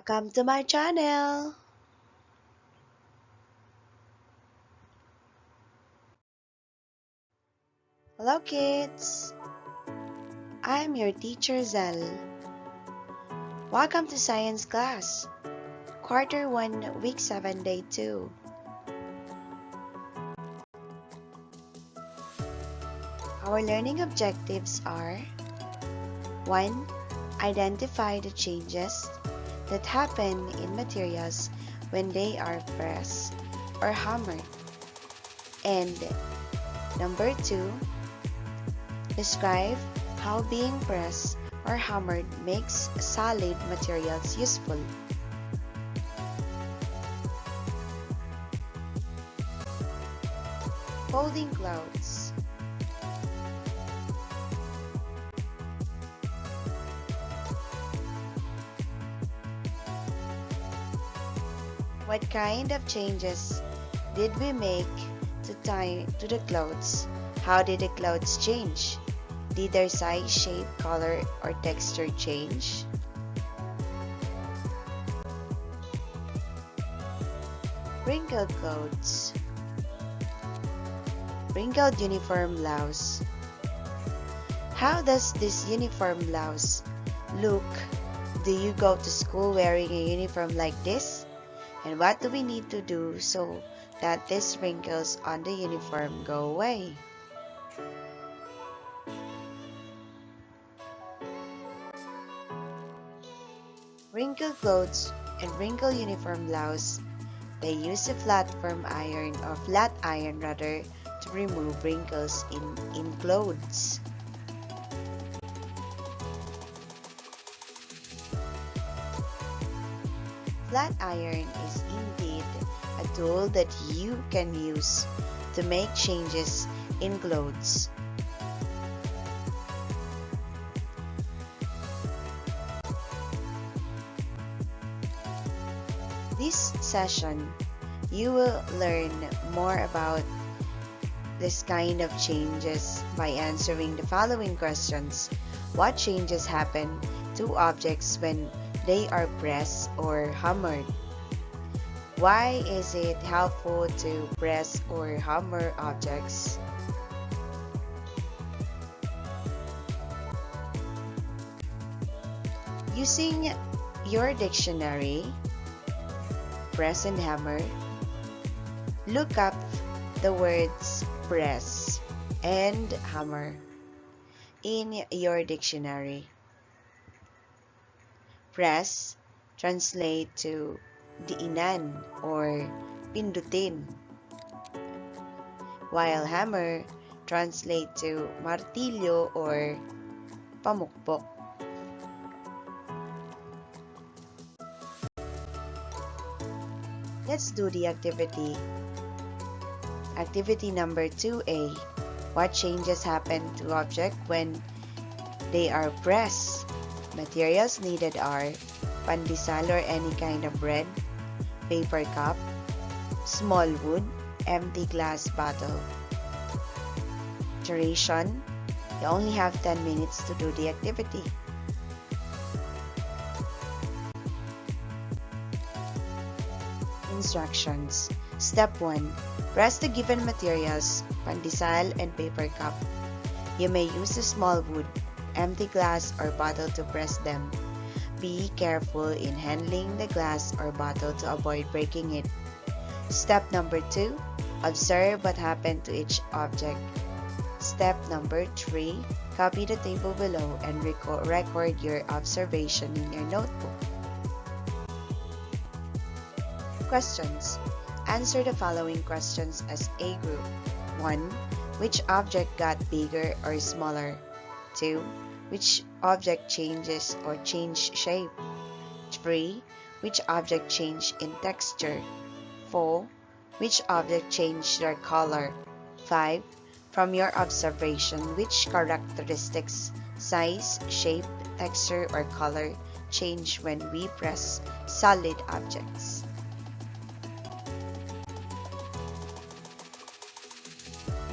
Welcome to my channel! Hello kids! I'm your teacher Zell. Welcome to science class, quarter 1, week 7, day 2. Our learning objectives are 1. Identify the changes that happen in materials when they are pressed or hammered. And number 2. Describe how being pressed or hammered makes solid materials useful. Folding clothes. What kind of changes did we make to the clothes? How did the clothes change? Did their size, shape, color, or texture change? Wrinkled clothes. Wrinkled uniform blouse. How does this uniform blouse look? Do you go to school wearing a uniform like this? And what do we need to do so that these wrinkles on the uniform go away? Wrinkled clothes and wrinkled uniform blouse, they use a flat iron to remove wrinkles in clothes. Flat iron is indeed a tool that you can use to make changes in clothes. This session, you will learn more about this kind of changes by answering the following questions. What changes happen to objects when they are pressed or hammered? Why is it helpful to press or hammer objects? Using your dictionary, press and hammer, look up the words press and hammer in your dictionary. Press translate to diinan or pindutin, while hammer translate to martilyo or pamukpok. Let's do the activity. Activity number 2A. What changes happen to objects when they are pressed? Materials needed are pandesal or any kind of bread, paper cup, small wood, empty glass bottle. Duration. You only have 10 minutes to do the activity. Instructions. Step 1. Press the given materials, pandesal and paper cup. You may use a small wood, empty glass or bottle to press them. Be careful in handling the glass or bottle to avoid breaking it. Step number 2. Observe what happened to each object. Step number 3. Copy the table below and record your observation in your notebook. Questions. Answer the following questions as A group. 1. Which object got bigger or smaller? 2. Which object changes or changed shape? 3. Which object changed in texture? 4. Which object changed their color? 5. From your observation, which characteristics, size, shape, texture, or color change when we press solid objects?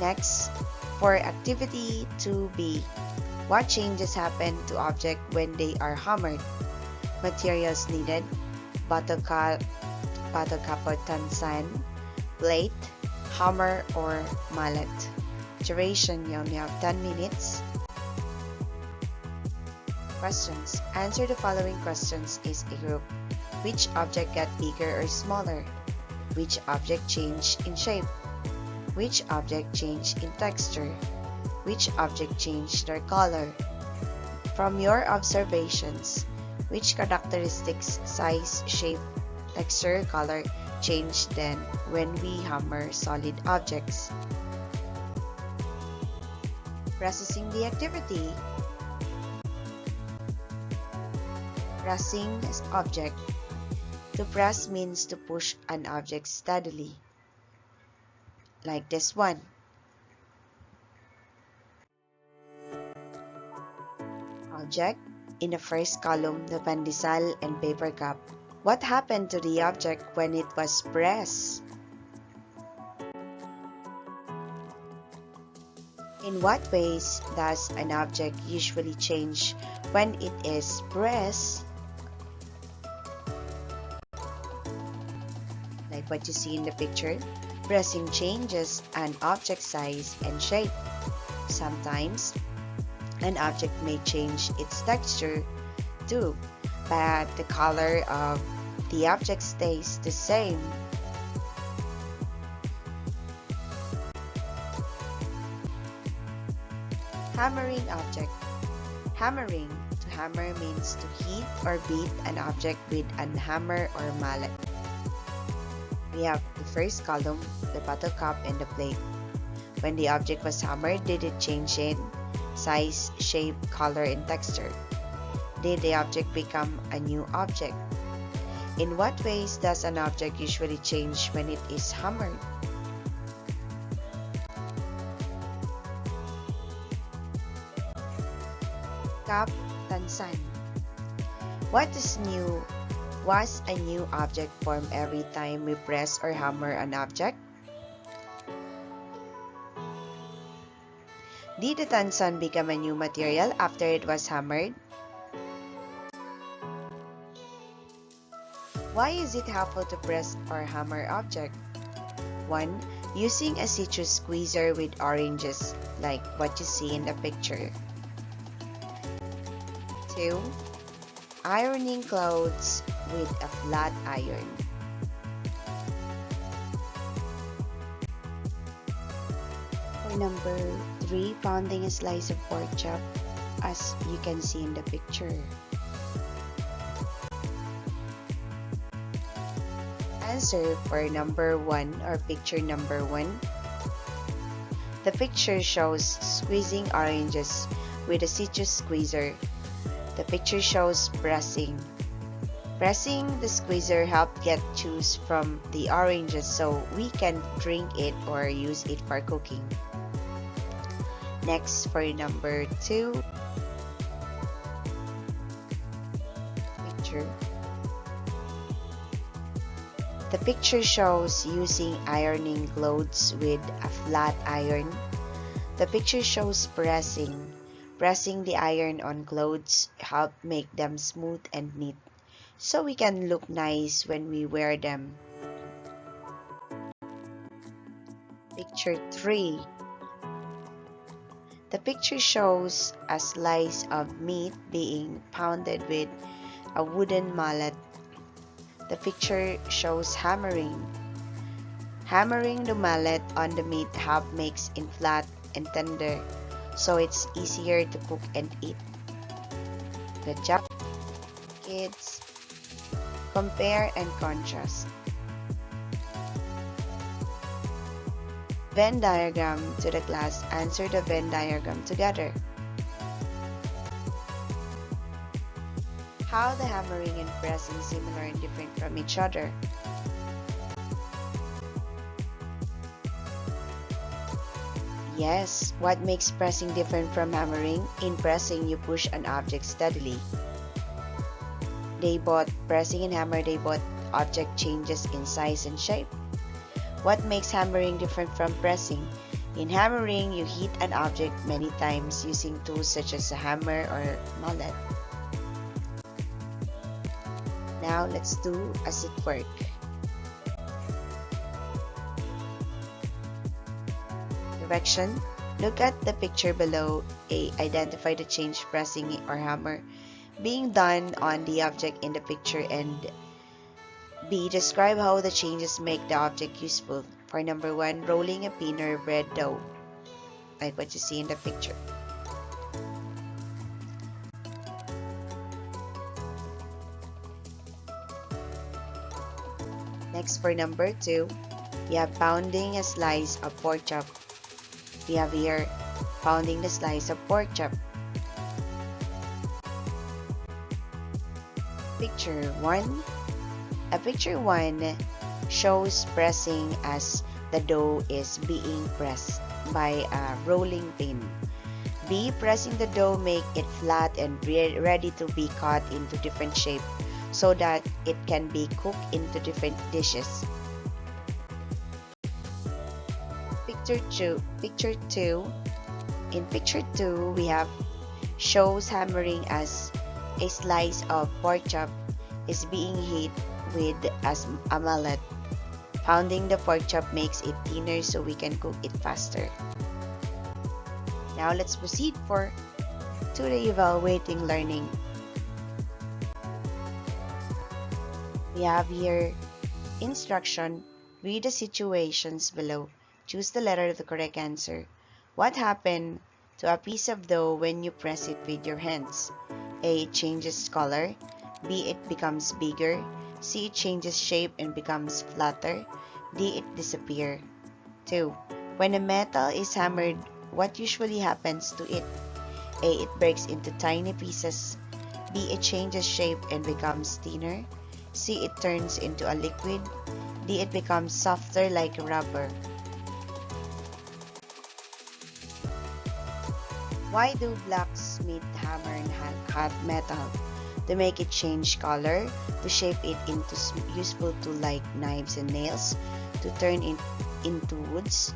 Next, for activity 2B, what changes happen to objects when they are hammered? Materials needed, bottle cup, or tansan, plate, hammer, or mallet. Duration, you only have 10 minutes. Questions. Answer the following questions is a group. Which object got bigger or smaller? Which object changed in shape? Which object changed in texture? Which object changed their color? From your observations, which characteristics, size, shape, texture, color change then when we hammer solid objects? Processing the activity. Pressing object. To press means to push an object steadily, like this one. Object. In the first column, the pandesal and paper cup. What happened to the object when it was pressed? In what ways does an object usually change when it is pressed? Like what you see in the picture, pressing changes an object size and shape. Sometimes, an object may change its texture too, but the color of the object stays the same. Hammering object. Hammering. To hammer means to hit or beat an object with a hammer or mallet. We have the first column, the bottle cup, and the plate. When the object was hammered, did it change in size, shape, color, and texture? Did the object become a new object? In what ways does an object usually change when it is hammered? Cup, tansan. What is new? Was a new object formed every time we press or hammer an object? Did the tansan become a new material after it was hammered? Why is it helpful to press or hammer object? 1. Using a citrus squeezer with oranges, like what you see in the picture. 2. Ironing clothes with a flat iron. For number 3, pounding a slice of pork chop, as you can see in the picture. Answer for number 1 or picture number 1. The picture shows squeezing oranges with a citrus squeezer. The picture shows pressing. Pressing the squeezer helps get juice from the oranges so we can drink it or use it for cooking. Next, for number 2, picture. The picture shows using ironing clothes with a flat iron. The picture shows pressing. Pressing the iron on clothes help make them smooth and neat, so we can look nice when we wear them. Picture 3. The picture shows a slice of meat being pounded with a wooden mallet. The picture shows hammering. Hammering the mallet on the meat help makes it flat and tender, so it's easier to cook and eat. Good job, kids. Compare and contrast. Venn diagram to the class. Answer the Venn diagram together. How the hammering and pressing similar and different from each other? Yes, what makes pressing different from hammering? In pressing, you push an object steadily. Pressing and hammer, both object changes in size and shape. What makes hammering different from pressing? In hammering, you hit an object many times using tools such as a hammer or mallet. Now let's do as it work. Direction. Look at the picture below. A. Identify the change pressing or hammer being done on the object in the picture, and B. Describe how the changes make the object useful. For number 1, rolling a pin or bread dough, like what you see in the picture. Next, for number 2, we have pounding a slice of pork chop. We have here pounding the slice of pork chop. Picture 1. Picture 1 shows pressing as the dough is being pressed by a rolling pin. B. Pressing the dough make it flat and ready to be cut into different shapes so that it can be cooked into different dishes. Picture 2. In picture 2, we have shows hammering as a slice of pork chop is being hit with a mallet. Pounding the pork chop makes it thinner so we can cook it faster. Now let's proceed to the evaluating learning. We have here instruction. Read the situations below. Choose the letter of the correct answer. What happened to a piece of dough when you press it with your hands? A. It changes color. B. It becomes bigger. C. It changes shape and becomes flatter. D. It disappears. 2. When a metal is hammered, what usually happens to it? A. It breaks into tiny pieces. B. It changes shape and becomes thinner. C. It turns into a liquid. D. It becomes softer like rubber. Why do blacksmiths hammer and hot metal? To make it change color, to shape it into useful tools like knives and nails, to turn it into woods,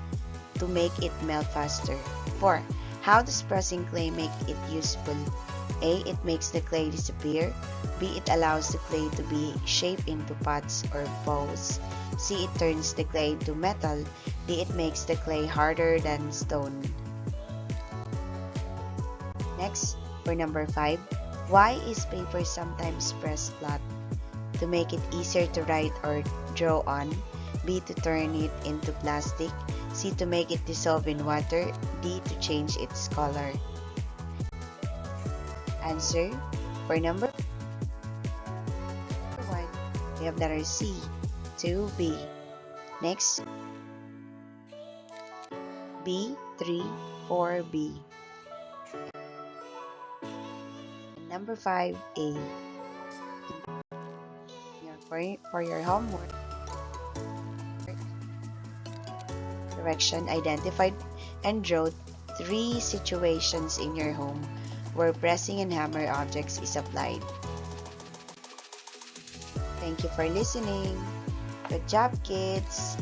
to make it melt faster. 4. How does pressing clay make it useful? A. It makes the clay disappear. B. It allows the clay to be shaped into pots or bowls. C. It turns the clay into metal. D. It makes the clay harder than stone. Next, for number 5, why is paper sometimes pressed flat? To make it easier to write or draw on. B. To turn it into plastic. C. To make it dissolve in water. D. To change its color. Answer for number 1, we have letter C. 2. B. Next, B. 3. 4. B. And number 5. A. For your homework, direction, identify and draw 3 situations in your home where pressing and hammer objects is applied. Thank you for listening. Good job, kids!